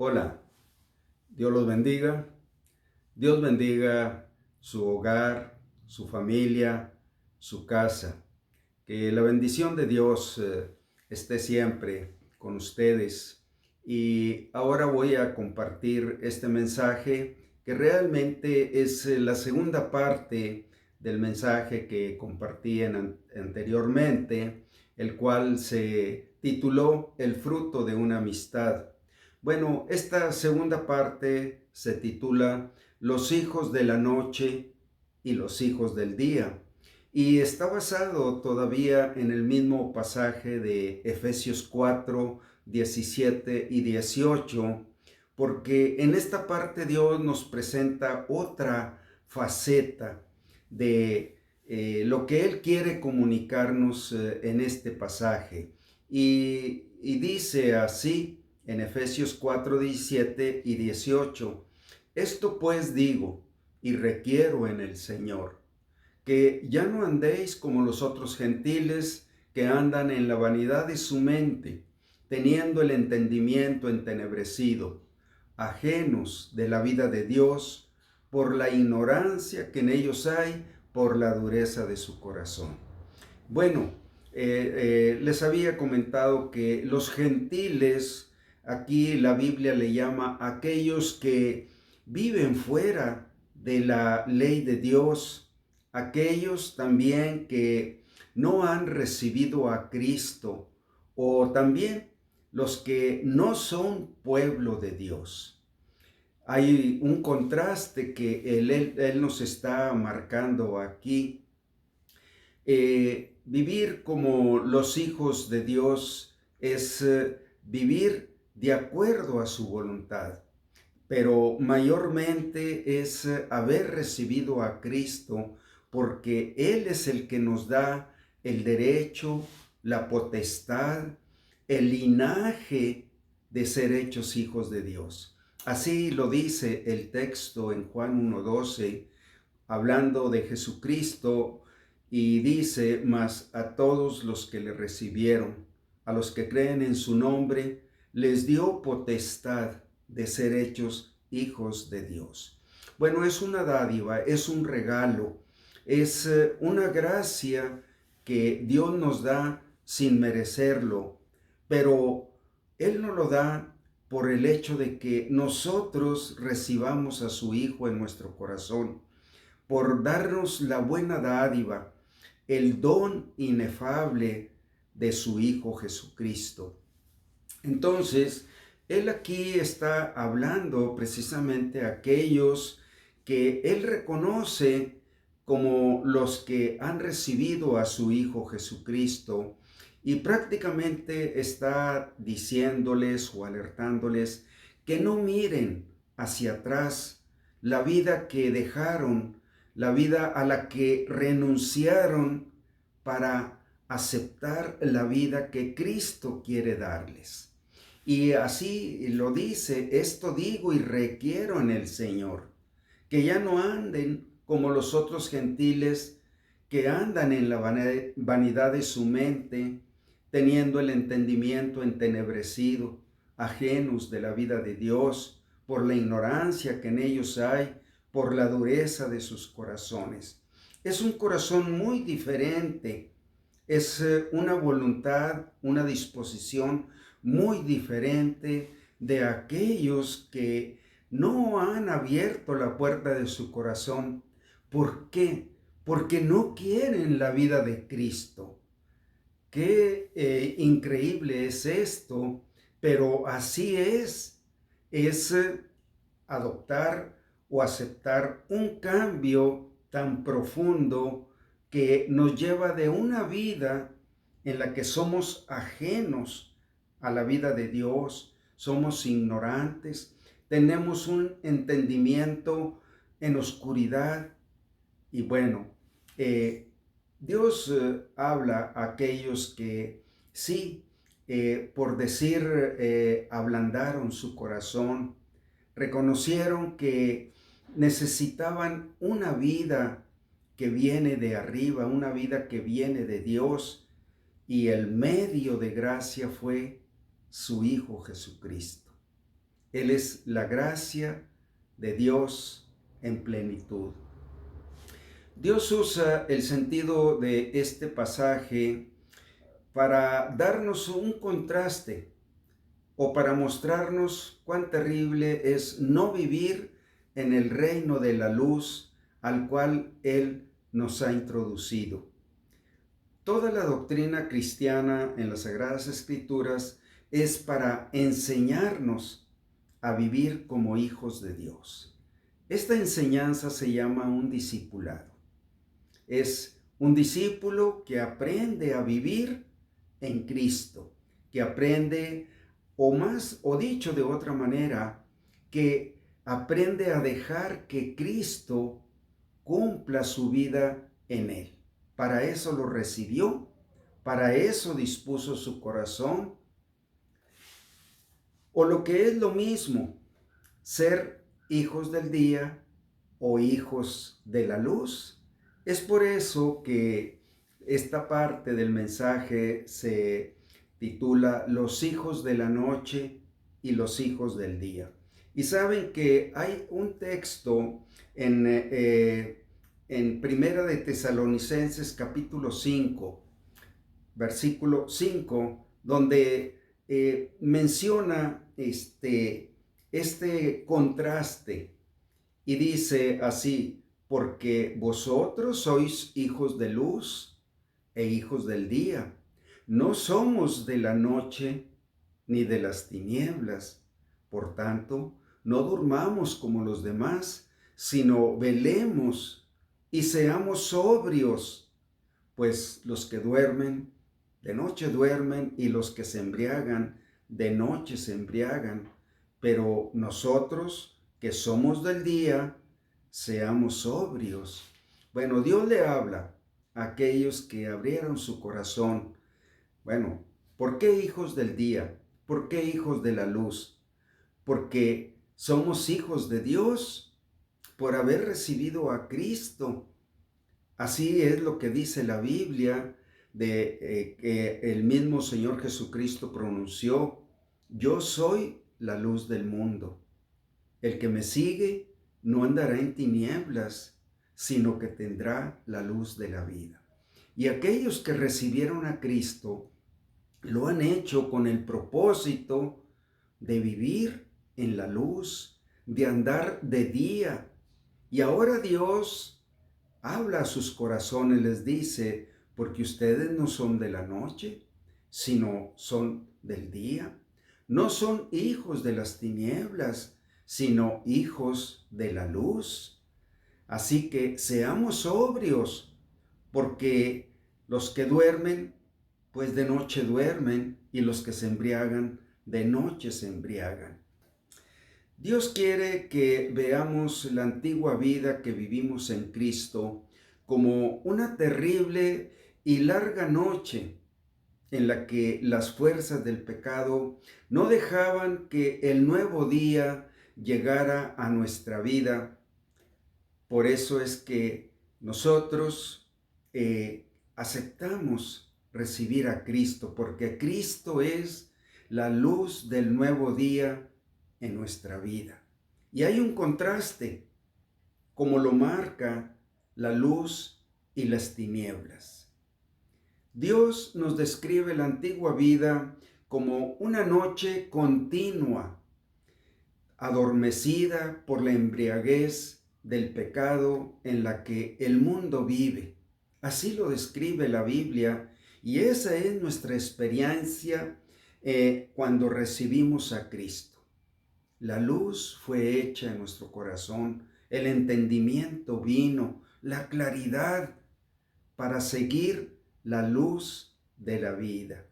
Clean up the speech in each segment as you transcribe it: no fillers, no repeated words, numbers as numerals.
Hola, Dios los bendiga. Dios bendiga su hogar, su familia, su casa. Que la bendición de Dios esté siempre con ustedes. Y ahora voy a compartir este mensaje que realmente es la segunda parte del mensaje que compartí anteriormente, el cual se tituló El fruto de una amistad. Bueno, esta segunda parte se titula Los hijos de la noche y los hijos del día. Y está basado todavía en el mismo pasaje de Efesios 4, 17 y 18, porque en esta parte Dios nos presenta otra faceta de lo que Él quiere comunicarnos en este pasaje. Y dice así en Efesios 4, 17 y 18, esto pues digo y requiero en el Señor que ya no andéis como los otros gentiles que andan en la vanidad de su mente, teniendo el entendimiento entenebrecido, ajenos de la vida de Dios, por la ignorancia que en ellos hay, por la dureza de su corazón. Bueno, les había comentado que los gentiles, aquí la Biblia le llama aquellos que viven fuera de la ley de Dios, aquellos también que no han recibido a Cristo, o también los que no son pueblo de Dios. Hay un contraste que él nos está marcando aquí. Vivir como los hijos de Dios es vivir de acuerdo a su voluntad, pero mayormente es haber recibido a Cristo, porque Él es el que nos da el derecho, la potestad, el linaje de ser hechos hijos de Dios. Así lo dice el texto en Juan 1:12, hablando de Jesucristo, y dice: mas a todos los que le recibieron, a los que creen en su nombre, les dio potestad de ser hechos hijos de Dios. Bueno, es una dádiva, es un regalo, es una gracia que Dios nos da sin merecerlo, pero Él nos lo da por el hecho de que nosotros recibamos a su Hijo en nuestro corazón, por darnos la buena dádiva, el don inefable de su Hijo Jesucristo. Entonces, Él aquí está hablando precisamente a aquellos que Él reconoce como los que han recibido a su Hijo Jesucristo, y prácticamente está diciéndoles o alertándoles que no miren hacia atrás la vida que dejaron, la vida a la que renunciaron para aceptar la vida que Cristo quiere darles. Y así lo dice: esto digo y requiero en el Señor, que ya no anden como los otros gentiles que andan en la vanidad de su mente, teniendo el entendimiento entenebrecido, ajenos de la vida de Dios, por la ignorancia que en ellos hay, por la dureza de sus corazones. Es un corazón muy diferente, es una voluntad, una disposición muy diferente de aquellos que no han abierto la puerta de su corazón. ¿Por qué? Porque no quieren la vida de Cristo. Qué increíble es esto, pero así es adoptar o aceptar un cambio tan profundo que nos lleva de una vida en la que somos ajenos a la vida de Dios, somos ignorantes, tenemos un entendimiento en oscuridad. Y bueno, Dios habla a aquellos que sí, por decir, ablandaron su corazón, reconocieron que necesitaban una vida que viene de arriba, una vida que viene de Dios, y el medio de gracia fue su Hijo Jesucristo. Él es la gracia de Dios en plenitud. Dios usa el sentido de este pasaje para darnos un contraste o para mostrarnos cuán terrible es no vivir en el reino de la luz al cual Él nos ha introducido. Toda la doctrina cristiana en las Sagradas Escrituras es para enseñarnos a vivir como hijos de Dios. Esta enseñanza se llama un discipulado. Es un discípulo que aprende a vivir en Cristo, que aprende, o dicho de otra manera, que aprende a dejar que Cristo cumpla su vida en él. Para eso lo recibió, para eso dispuso su corazón, o lo que es lo mismo, ser hijos del día o hijos de la luz. Es por eso que esta parte del mensaje se titula Los hijos de la noche y los hijos del día. Y saben que hay un texto en Primera de Tesalonicenses capítulo 5, versículo 5, donde menciona este contraste y dice así: porque vosotros sois hijos de luz e hijos del día. No somos de la noche ni de las tinieblas. Por tanto, no durmamos como los demás, sino velemos y seamos sobrios, pues los que duermen, de noche duermen, y los que se embriagan, de noche se embriagan. Pero nosotros, que somos del día, seamos sobrios. Bueno, Dios le habla a aquellos que abrieron su corazón. Bueno, ¿por qué hijos del día? ¿Por qué hijos de la luz? Porque somos hijos de Dios por haber recibido a Cristo. Así es lo que dice la Biblia, que el mismo Señor Jesucristo pronunció: yo soy la luz del mundo. El que me sigue no andará en tinieblas, sino que tendrá la luz de la vida. Y aquellos que recibieron a Cristo lo han hecho con el propósito de vivir en la luz, de andar de día. Y ahora Dios habla a sus corazones, les dice: porque ustedes no son de la noche, sino son del día. No son hijos de las tinieblas, sino hijos de la luz. Así que seamos sobrios, porque los que duermen, pues de noche duermen, y los que se embriagan, de noche se embriagan. Dios quiere que veamos la antigua vida que vivimos en Cristo como una terrible y larga noche en la que las fuerzas del pecado no dejaban que el nuevo día llegara a nuestra vida. Por eso es que nosotros aceptamos recibir a Cristo, porque Cristo es la luz del nuevo día en nuestra vida. Y hay un contraste, como lo marca la luz y las tinieblas. Dios nos describe la antigua vida como una noche continua, adormecida por la embriaguez del pecado en la que el mundo vive. Así lo describe la Biblia, y esa es nuestra experiencia cuando recibimos a Cristo. La luz fue hecha en nuestro corazón, el entendimiento vino, la claridad para seguir la luz de la vida.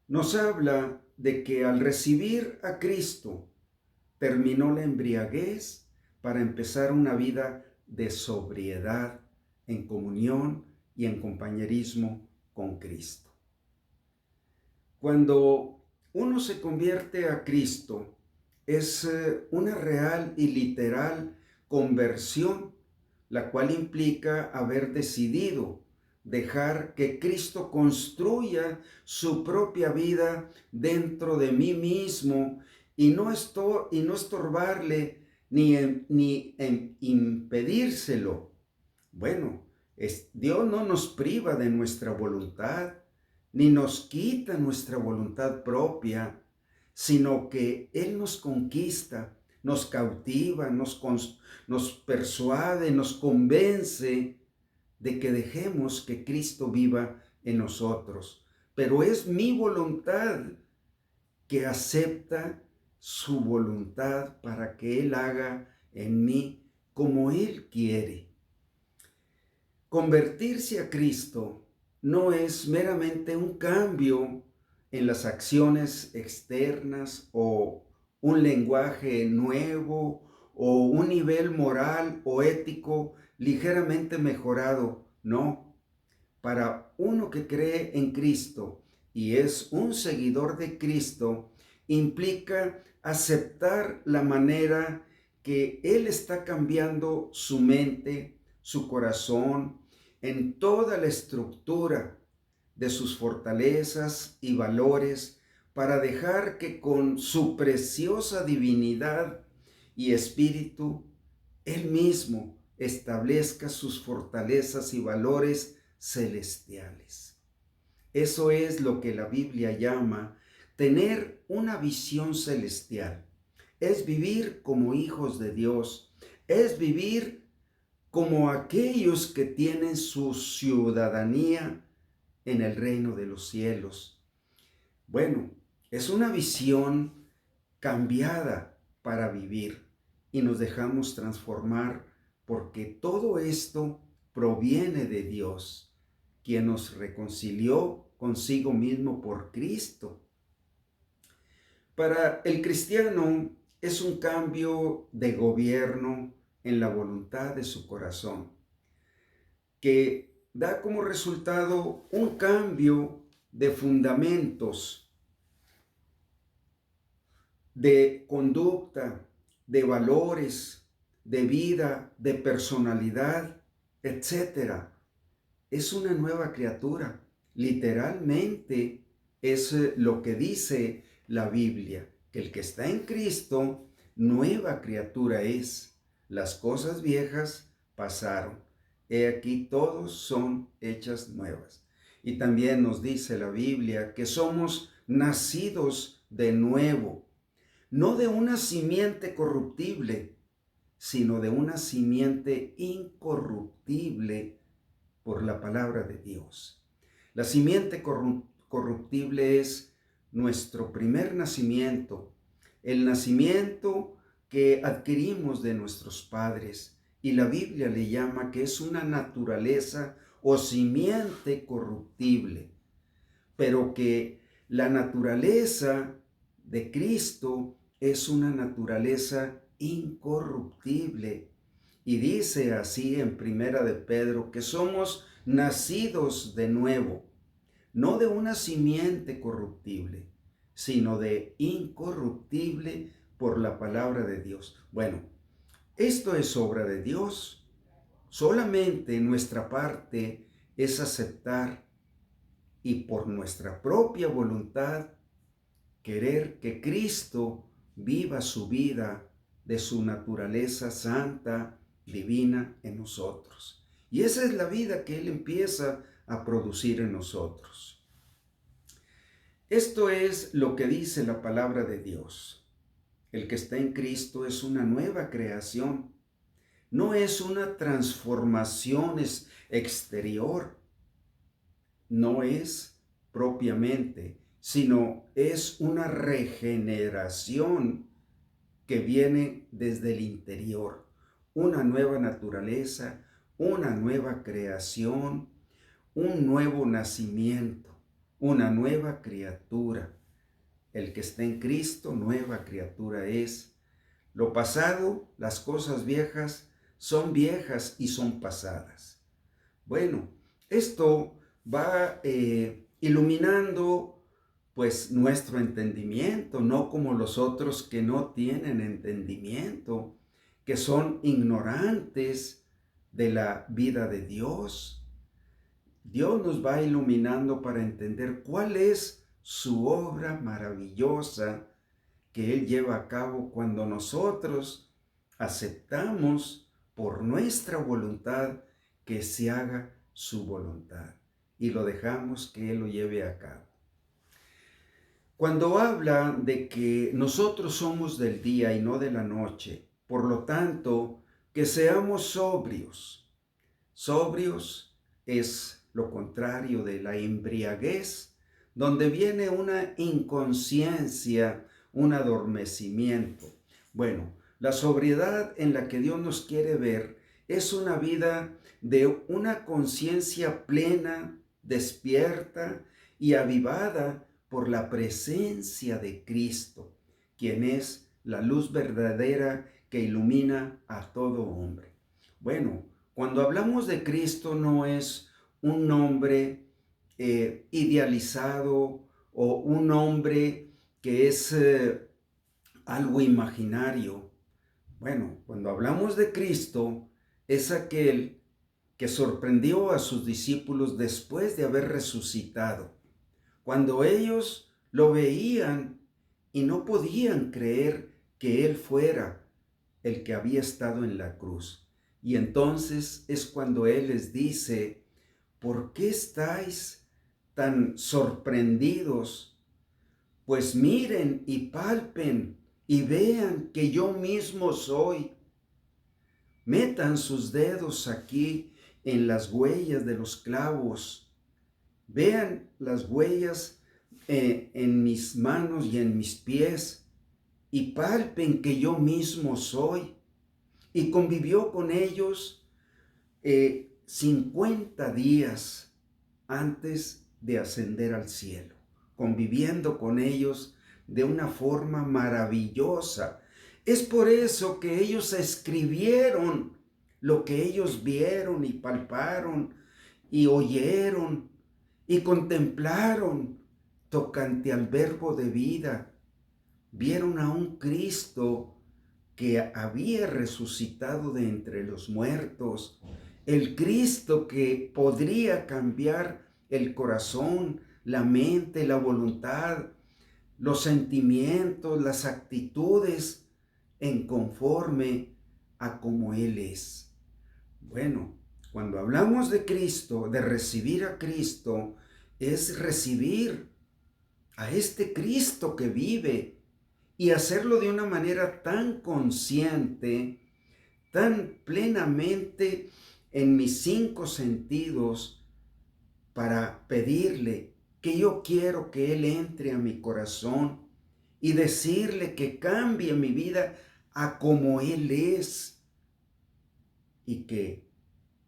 Nos habla de que al recibir a Cristo terminó la embriaguez para empezar una vida de sobriedad en comunión y en compañerismo con Cristo. Cuando uno se convierte a Cristo, es una real y literal conversión, la cual implica haber decidido dejar que Cristo construya su propia vida dentro de mí mismo y no estorbarle ni impedírselo. Bueno, Dios no nos priva de nuestra voluntad, ni nos quita nuestra voluntad propia, sino que Él nos conquista, nos cautiva, nos persuade, nos convence de que dejemos que Cristo viva en nosotros. Pero es mi voluntad que acepta su voluntad para que Él haga en mí como Él quiere. Convertirse a Cristo no es meramente un cambio en las acciones externas o un lenguaje nuevo o un nivel moral o ético ligeramente mejorado. No, para uno que cree en Cristo y es un seguidor de Cristo, implica aceptar la manera que Él está cambiando su mente, su corazón, en toda la estructura de sus fortalezas y valores, para dejar que con su preciosa divinidad y espíritu, Él mismo establezca sus fortalezas y valores celestiales. Eso es lo que la Biblia llama tener una visión celestial. Es vivir como hijos de Dios, es vivir como aquellos que tienen su ciudadanía en el reino de los cielos. Bueno, es una visión cambiada para vivir y nos dejamos transformar porque todo esto proviene de Dios, quien nos reconcilió consigo mismo por Cristo. Para el cristiano es un cambio de gobierno en la voluntad de su corazón, que da como resultado un cambio de fundamentos, de conducta, de valores, de vida, de personalidad, etcétera. Es una nueva criatura. Literalmente es lo que dice la Biblia, que el que está en Cristo, nueva criatura es. Las cosas viejas pasaron. He aquí todos son hechas nuevas. Y también nos dice la Biblia que somos nacidos de nuevo, no de una simiente corruptible, sino de una simiente incorruptible por la palabra de Dios. La simiente corruptible es nuestro primer nacimiento, el nacimiento que adquirimos de nuestros padres, y la Biblia le llama que es una naturaleza o simiente corruptible, pero que la naturaleza de Cristo es una naturaleza incorruptible. Y dice así en Primera de Pedro que somos nacidos de nuevo, no de una simiente corruptible, sino de incorruptible por la palabra de Dios. Bueno, esto es obra de Dios. Solamente nuestra parte es aceptar y por nuestra propia voluntad querer que Cristo viva su vida de su naturaleza santa, divina en nosotros. Y esa es la vida que Él empieza a producir en nosotros. Esto es lo que dice la palabra de Dios. El que está en Cristo es una nueva creación. No es una transformación exterior. No es propiamente, sino es una regeneración que viene desde el interior, una nueva naturaleza, una nueva creación, un nuevo nacimiento, una nueva criatura. El que está en Cristo, nueva criatura es. Lo pasado, las cosas viejas, son viejas y son pasadas. Bueno, esto va iluminando pues nuestro entendimiento, no como los otros que no tienen entendimiento, que son ignorantes de la vida de Dios. Dios nos va iluminando para entender cuál es su obra maravillosa que Él lleva a cabo cuando nosotros aceptamos por nuestra voluntad que se haga su voluntad y lo dejamos que Él lo lleve a cabo. Cuando habla de que nosotros somos del día y no de la noche, por lo tanto, que seamos sobrios. Sobrios es lo contrario de la embriaguez, donde viene una inconsciencia, un adormecimiento. Bueno, la sobriedad en la que Dios nos quiere ver es una vida de una conciencia plena, despierta y avivada por la presencia de Cristo, quien es la luz verdadera que ilumina a todo hombre. Bueno, cuando hablamos de Cristo no es un nombre idealizado o un nombre que es algo imaginario. Bueno, cuando hablamos de Cristo es aquel que sorprendió a sus discípulos después de haber resucitado. Cuando ellos lo veían y no podían creer que Él fuera el que había estado en la cruz. Y entonces es cuando Él les dice, ¿por qué estáis tan sorprendidos? Pues miren y palpen y vean que yo mismo soy. Metan sus dedos aquí en las huellas de los clavos. Vean las huellas en mis manos y en mis pies y palpen que yo mismo soy. Y convivió con ellos 50 días antes de ascender al cielo, conviviendo con ellos de una forma maravillosa. Es por eso que ellos escribieron lo que ellos vieron y palparon y oyeron y contemplaron tocante al verbo de vida. Vieron a un Cristo que había resucitado de entre los muertos, el Cristo que podría cambiar el corazón, la mente, la voluntad, los sentimientos, las actitudes en conforme a como Él es. Bueno, cuando hablamos de Cristo, de recibir a Cristo, es recibir a este Cristo que vive y hacerlo de una manera tan consciente, tan plenamente en mis 5 sentidos, para pedirle que yo quiero que Él entre a mi corazón y decirle que cambie mi vida a como Él es y que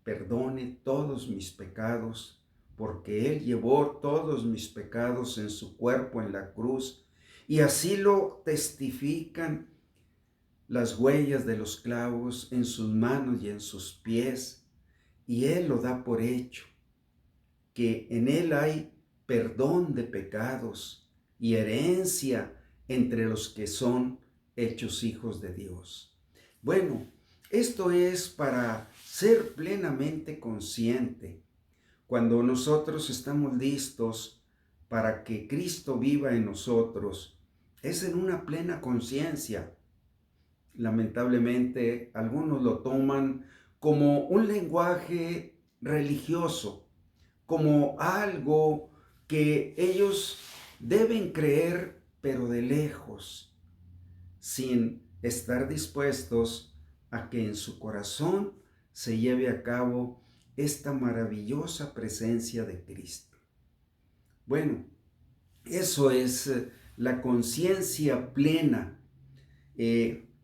perdone todos mis pecados, porque Él llevó todos mis pecados en su cuerpo en la cruz, y así lo testifican las huellas de los clavos en sus manos y en sus pies, y Él lo da por hecho, que en Él hay perdón de pecados y herencia entre los que son hechos hijos de Dios. Bueno, esto es para ser plenamente consciente. Cuando nosotros estamos listos para que Cristo viva en nosotros, es en una plena conciencia. Lamentablemente, algunos lo toman como un lenguaje religioso, como algo que ellos deben creer, pero de lejos, sin estar dispuestos a que en su corazón se lleve a cabo esta maravillosa presencia de Cristo. Bueno, eso es la conciencia plena,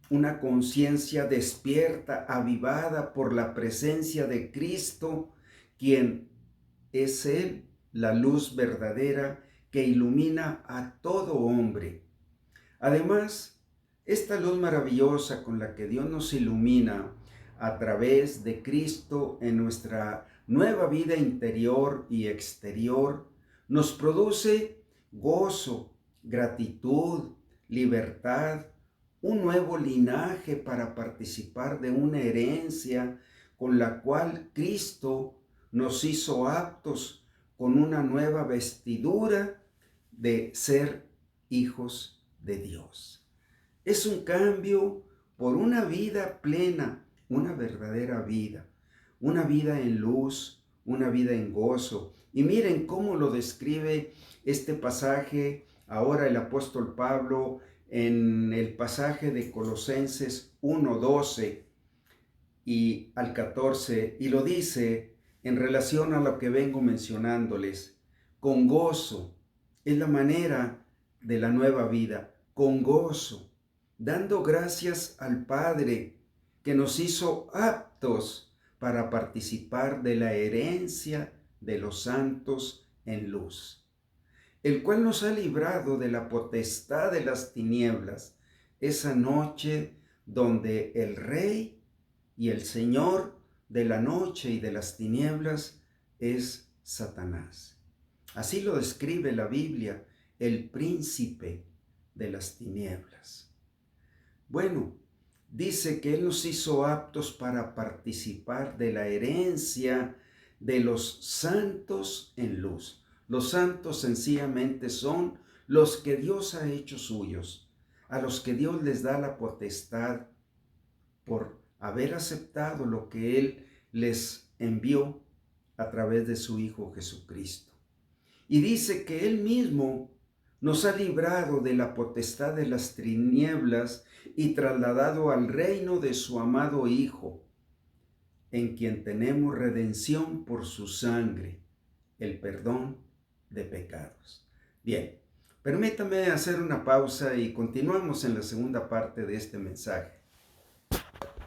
una conciencia despierta, avivada por la presencia de Cristo, quien es Él, la luz verdadera que ilumina a todo hombre. Además, esta luz maravillosa con la que Dios nos ilumina a través de Cristo en nuestra nueva vida interior y exterior, nos produce gozo, gratitud, libertad, un nuevo linaje para participar de una herencia con la cual Cristo nos hizo aptos con una nueva vestidura de ser hijos de Dios. Es un cambio por una vida plena, una verdadera vida, una vida en luz, una vida en gozo. Y miren cómo lo describe este pasaje ahora el apóstol Pablo en el pasaje de Colosenses 1:12 y al 14, y lo dice en relación a lo que vengo mencionándoles, con gozo, es la manera de la nueva vida, con gozo, dando gracias al Padre que nos hizo aptos para participar de la herencia de los santos en luz, el cual nos ha librado de la potestad de las tinieblas, esa noche donde el Rey y el Señor de la noche y de las tinieblas es Satanás. Así lo describe la Biblia, el príncipe de las tinieblas. Bueno, dice que Él nos hizo aptos para participar de la herencia de los santos en luz. Los santos sencillamente son los que Dios ha hecho suyos, a los que Dios les da la potestad por haber aceptado lo que Él les envió a través de su Hijo Jesucristo. Y dice que Él mismo nos ha librado de la potestad de las tinieblas y trasladado al reino de su amado Hijo, en quien tenemos redención por su sangre, el perdón de pecados. Bien, permítame hacer una pausa y continuamos en la segunda parte de este mensaje.